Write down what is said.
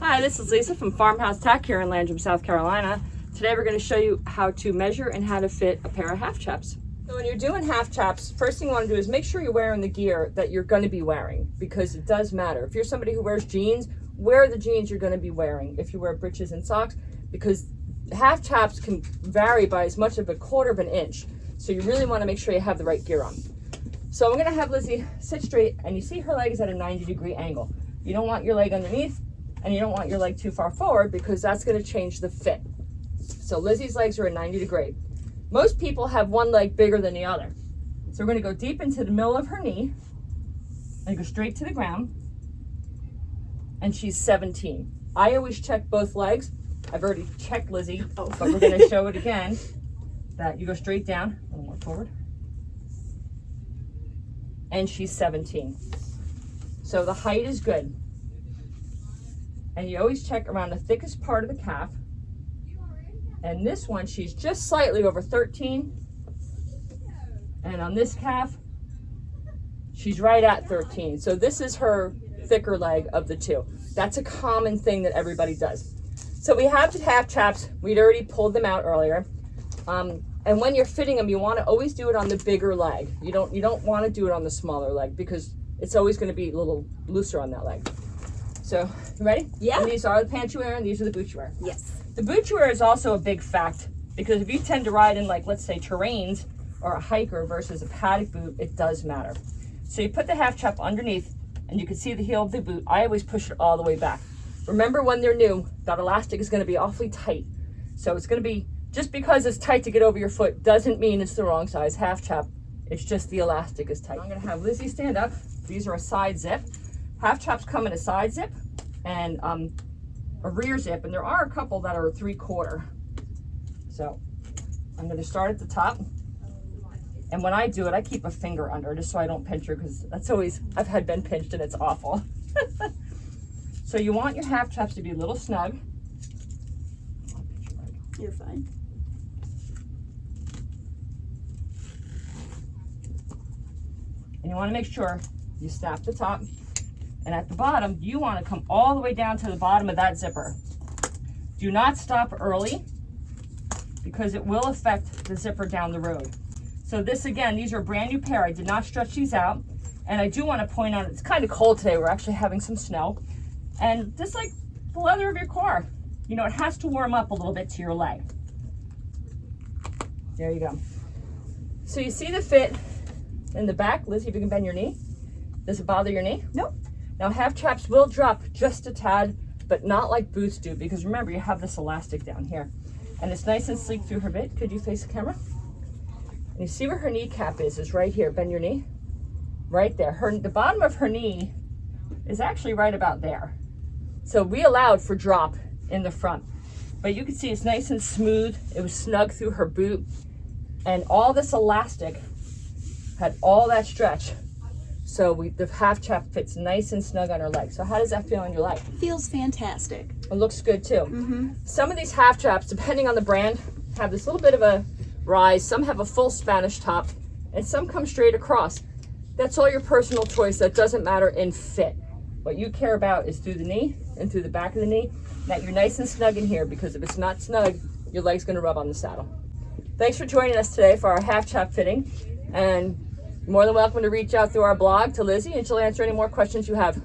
Hi, this is Lisa from Farmhouse Tack here in Landrum, South Carolina. Today we're going to show you how to measure and how to fit a pair of half chaps. So when you're doing half chaps, first thing you want to do is make sure you're wearing the gear that you're going to be wearing, because it does matter. If you're somebody who wears jeans, wear the jeans you're going to be wearing. If you wear breeches and socks, because half chaps can vary by as much of 1/4 of an inch. So you really want to make sure you have the right gear on. So I'm going to have Lizzie sit straight, and you see her leg is at a 90-degree angle. You don't want your leg underneath, and you don't want your leg too far forward, because that's going to change the fit. So Lizzie's legs are at 90 degree. Most people have one leg bigger than the other. So we're going to go deep into the middle of her knee and go straight to the ground. And she's 17. I always check both legs. I've already checked Lizzie, but we're going to show it again. That you go straight down, a little more forward. And she's 17. So the height is good. And you always check around the thickest part of the calf. And this one, she's just slightly over 13. And on this calf, she's right at 13. So this is her thicker leg of the two. That's a common thing that everybody does. So we have the half chaps. We'd already pulled them out earlier. And when you're fitting them, you want to always do it on the bigger leg. You don't want to do it on the smaller leg, because it's always going to be a little looser on that leg. So, you ready? Yeah. And these are the pants you wear, and these are the boots you wear. Yes. The boot you wear is also a big fact, because if you tend to ride in, like, let's say terrains or a hiker versus a paddock boot, it does matter. So you put the half chap underneath, and you can see the heel of the boot. I always push it all the way back. Remember, when they're new, that elastic is going to be awfully tight. So it's going to be, just because it's tight to get over your foot doesn't mean it's the wrong size half chap. It's just the elastic is tight. I'm going to have Lizzie stand up. These are a side zip. Half chaps come in a side zip and a rear zip, and there are a couple that are a 3/4. So I'm going to start at the top, and when I do it, I keep a finger under just so I don't pinch her, because that's always, I've had been pinched and it's awful. So you want your half chaps to be a little snug. You're fine. And you want to make sure you snap the top, and at the bottom you want to come all the way down to the bottom of that zipper. Do not stop early, because it will affect the zipper down the road. So this, again, these are a brand new pair. I did not stretch these out, and I do want to point out it's kind of cold today. We're actually having some snow, and just like the leather of your car, you know, it has to warm up a little bit to your leg. There you go. So you see the fit in the back. Lizzie, if you can bend your knee. Does it bother your knee? Nope. Now half chaps will drop just a tad, but not like boots do, because remember, you have this elastic down here. And it's nice and sleek through her bit. Could you face the camera? And you see where her kneecap is right here. Bend your knee. Right there. The bottom of her knee is actually right about there. So we allowed for drop in the front. But you can see it's nice and smooth. It was snug through her boot. And all this elastic had all that stretch. So the half chap fits nice and snug on her leg. So how does that feel on your leg? Feels fantastic. It looks good too. Some of these half chaps, depending on the brand, have this little bit of a rise. Some have a full Spanish top, and some come straight across. That's all your personal choice. That doesn't matter in fit. What you care about is through the knee and through the back of the knee, that you're nice and snug in here, because if it's not snug, your leg's going to rub on the saddle. Thanks for joining us today for our half chap fitting, and more than welcome to reach out through our blog to Lizzie, and she'll answer any more questions you have.